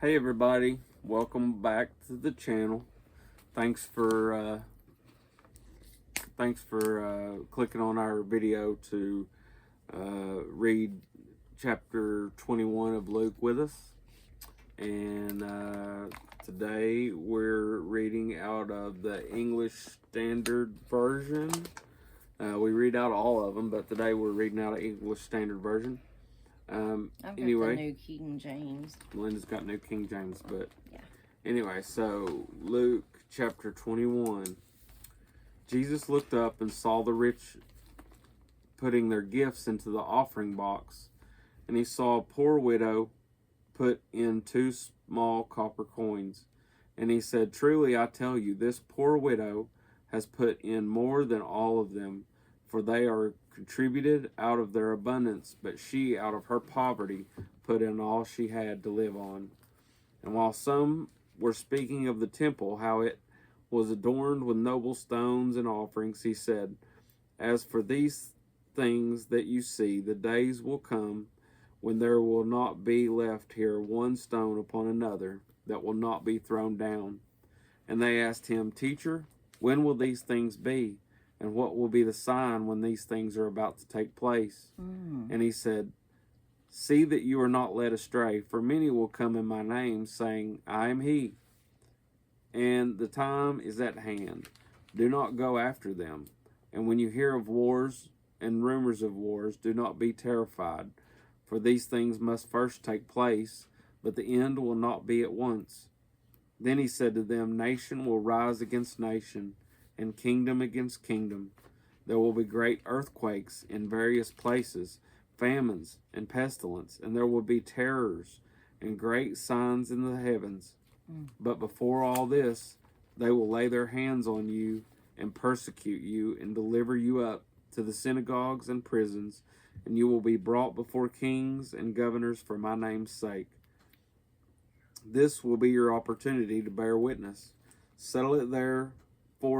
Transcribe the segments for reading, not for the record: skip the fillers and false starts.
Hey everybody, welcome back to the channel. Thanks for clicking on our video to read chapter 21 of Luke with us. And today we're reading out of the English Standard Version. We read out all of them, but today we're reading out of English Standard Version. I've got the New King James. Melinda's got New King James, but yeah. Anyway, so Luke chapter 21. Jesus looked up and saw the rich putting their gifts into the offering box, and he saw a poor widow put in 2 small copper coins. And he said, "Truly I tell you, this poor widow has put in more than all of them, for they are contributed out of their abundance, but she out of her poverty put in all she had to live on." And while some were speaking of the temple, how it was adorned with noble stones and offerings, he said, "As for these things that you see, the days will come when there will not be left here one stone upon another that will not be thrown down." And they asked him, "Teacher, when will these things be? And what will be the sign when these things are about to take place?" And he said, "See that you are not led astray, for many will come in my name, saying, 'I am he,' and the time is at hand. Do not go after them. And when you hear of wars and rumors of wars, do not be terrified, for these things must first take place, but the end will not be at once." Then he said to them, "Nation will rise against nation, and kingdom against kingdom. There will be great earthquakes in various places, famines and pestilence, and there will be terrors and great signs in the heavens. But before all this, they will lay their hands on you and persecute you and deliver you up to the synagogues and prisons, and you will be brought before kings and governors for my name's sake. This will be your opportunity to bear witness. Settle it therefore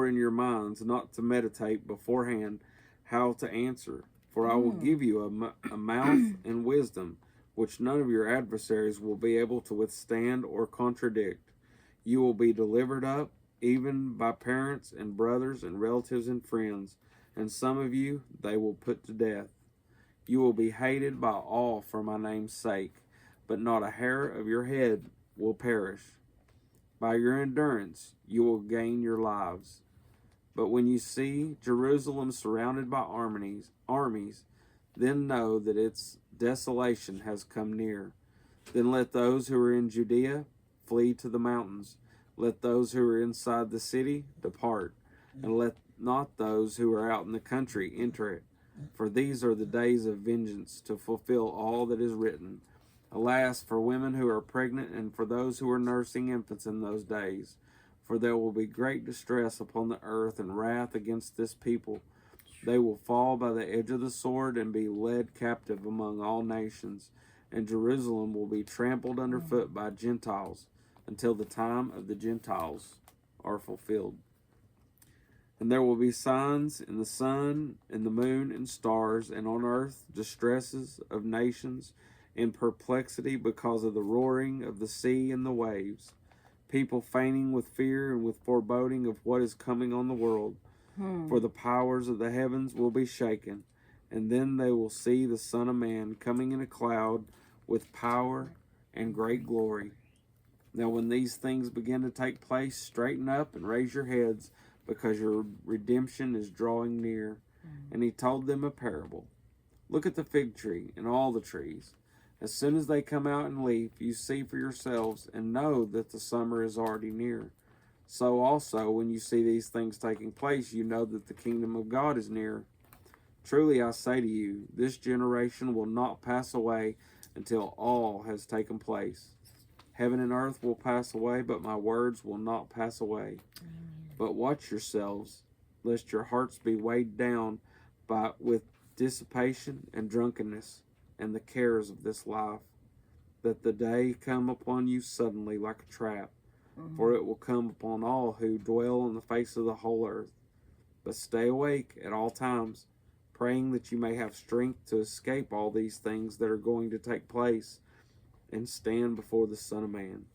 in your minds, not to meditate beforehand how to answer. For I will give you a mouth and wisdom, which none of your adversaries will be able to withstand or contradict. You will be delivered up, even by parents and brothers and relatives and friends, and some of you they will put to death. You will be hated by all for my name's sake, but not a hair of your head will perish. By your endurance you will gain your lives. But when you see Jerusalem surrounded by armies, then know that its desolation has come near. Then let those who are in Judea flee to the mountains. Let those who are inside the city depart, and let not those who are out in the country enter it. For these are the days of vengeance, to fulfill all that is written. Alas, for women who are pregnant and for those who are nursing infants in those days. For there will be great distress upon the earth and wrath against this people. They will fall by the edge of the sword and be led captive among all nations. And Jerusalem will be trampled underfoot by Gentiles until the time of the Gentiles are fulfilled. And there will be signs in the sun, in the moon, and stars, and on earth distresses of nations, in perplexity because of the roaring of the sea and the waves. People fainting with fear and with foreboding of what is coming on the world. For the powers of the heavens will be shaken, and then they will see the Son of Man coming in a cloud with power and great glory. Now when these things begin to take place, straighten up and raise your heads, because your redemption is drawing near. And he told them a parable. Look at the fig tree and all the trees. As soon as they come out in leaf, you see for yourselves and know that the summer is already near. So also, when you see these things taking place, you know that the kingdom of God is near. Truly I say to you, this generation will not pass away until all has taken place. Heaven and earth will pass away, but my words will not pass away. But watch yourselves, lest your hearts be weighed down with dissipation and drunkenness and the cares of this life, that the day come upon you suddenly like a trap. For it will come upon all who dwell on the face of the whole earth. But stay awake at all times, praying that you may have strength to escape all these things that are going to take place and stand before the Son of Man.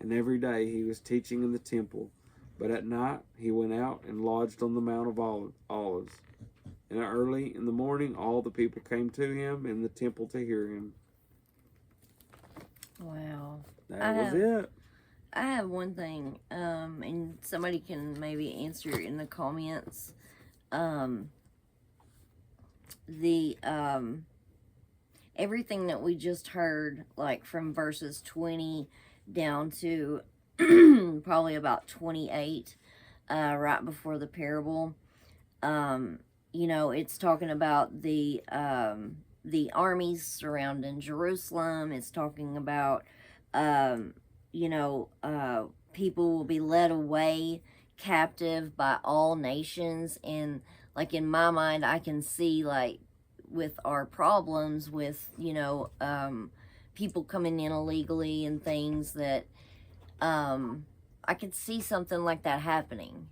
and every day he was teaching in the temple. But at night he went out and lodged on the Mount of Olives. And early in the morning all the people came to him in the temple to hear him. Wow. That was it. I have one thing, and somebody can maybe answer in the comments. Everything that we just heard, like from verses 20 down to probably about 28, right before the parable, it's talking about the armies surrounding Jerusalem. It's talking about, people will be led away captive by all nations. And like in my mind, I can see like with our problems with, people coming in illegally and things that, I could see something like that happening.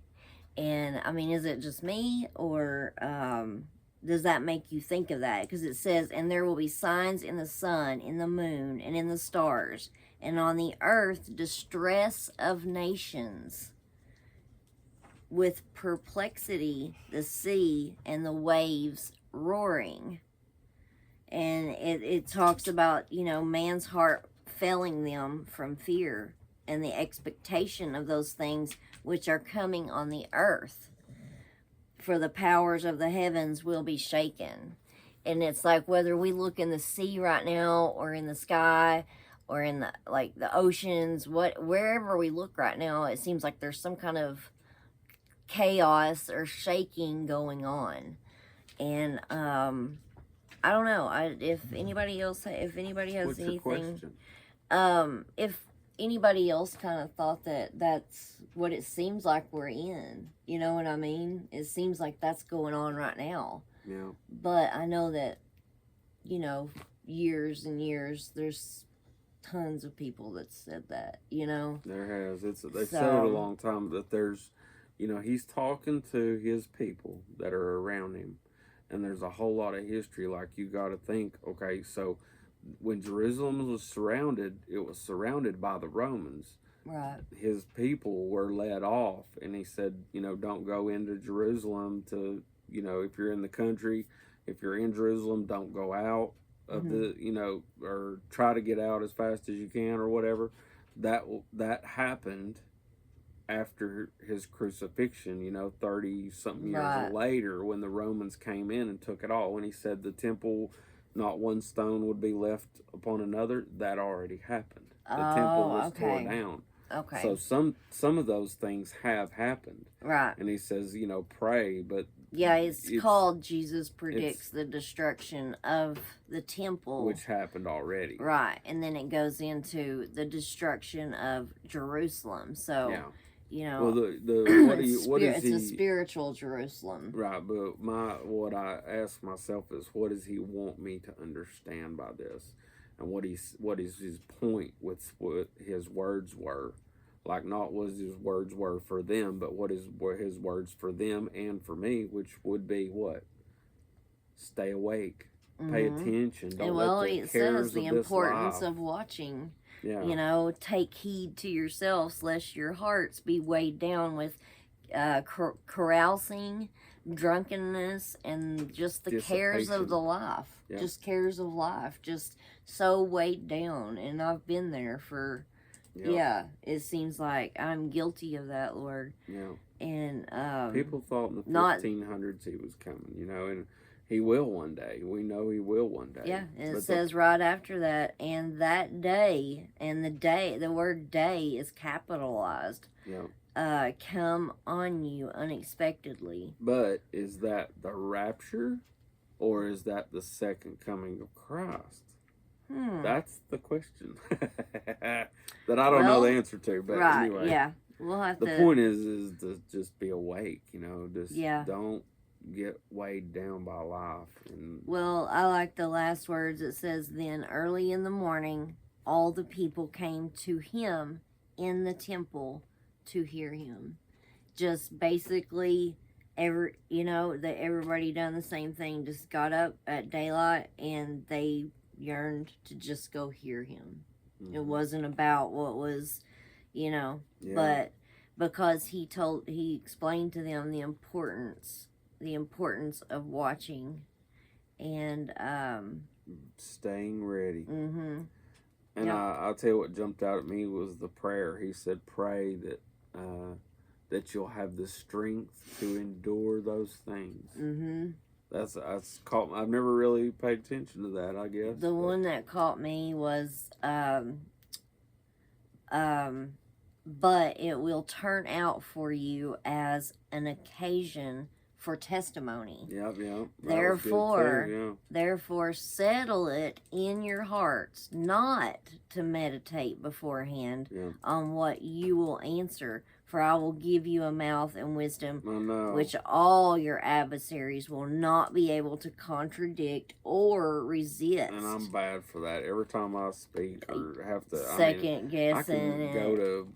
And I mean, is it just me, or does that make you think of that? Because it says, and there will be signs in the sun, in the moon, and in the stars, and on the earth distress of nations, with perplexity the sea and the waves roaring. And it talks about, man's heart failing them from fear and the expectation of those things which are coming on the earth. For the powers of the heavens will be shaken. And it's like whether we look in the sea right now, or in the sky, or in the oceans, wherever we look right now, it seems like there's some kind of chaos or shaking going on. And I don't know. If anybody has What's anything, your question? If anybody else kind of thought that that's what it seems like we're in, you know what I mean? It seems like that's going on right now. Yeah. But I know that, years and years, there's tons of people that said that, There has. They've said it a long time that there's, he's talking to his people that are around him, and there's a whole lot of history. Like, you got to think, okay, so when Jerusalem was surrounded, it was surrounded by the Romans. Right. His people were led off, and he said, don't go into Jerusalem to, if you're in the country, if you're in Jerusalem, don't go out of the, or try to get out as fast as you can or whatever. That happened after his crucifixion, 30-something years later, when the Romans came in and took it all. When he said the temple, not one stone would be left upon another, that already happened. The temple was torn down. Okay. So some of those things have happened. Right. And he says, pray, but yeah, it's called Jesus predicts the destruction of the temple, which happened already. Right. And then it goes into the destruction of Jerusalem. So yeah. Well, it's a spiritual Jerusalem, right? But what I ask myself is, what does he want me to understand by this, and what is his point with what his words were, like not what his words were for them, but what were his words for them and for me, which would be what? Stay awake, pay attention. Don't let the it cares says the of this importance life. of watching. Yeah. Take heed to yourselves, lest your hearts be weighed down with carousing, drunkenness, and just the cares of the life. Yeah. Just cares of life. Just so weighed down. And I've been there for, it seems like I'm guilty of that, Lord. Yeah. And people thought in the 1500s he was coming, and he will one day. We know he will one day. Yeah, and it says right after that, and that day, and the word day is capitalized. Yeah. Come on you unexpectedly. But is that the rapture, or is that the second coming of Christ? That's the question that I don't know the answer to. But anyway, yeah, we'll have the point is to just be awake. Don't get weighed down by life. Well, I like the last words. It says, then early in the morning all the people came to him in the temple to hear him. Just basically everybody done the same thing, just got up at daylight and they yearned to just go hear him. It wasn't about what was you know. Yeah. But because he explained to them the importance of watching and staying ready. Mm-hmm. And Yep. I'll tell you what jumped out at me was the prayer. He said, "Pray that you'll have the strength to endure those things." Mm-hmm. That's caught. I've never really paid attention to that, I guess. The one that caught me was but it will turn out for you as an occasion for testimony. Yep. Therefore settle it in your hearts not to meditate beforehand on what you will answer, for I will give you a mouth and wisdom which all your adversaries will not be able to contradict or resist. And I'm bad for that. Every time I speak or have to second guessing, I can go to,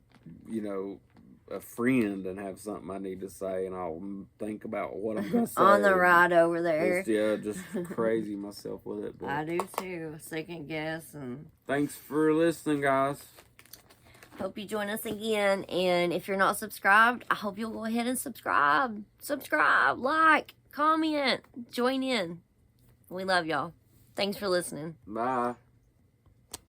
a friend and have something I need to say, and I'll think about what I'm going to say. On the ride over there. Just crazy myself with it. But I do too. Second guess. And thanks for listening, guys. Hope you join us again. And if you're not subscribed, I hope you'll go ahead and subscribe. Subscribe, like, comment, join in. We love y'all. Thanks for listening. Bye.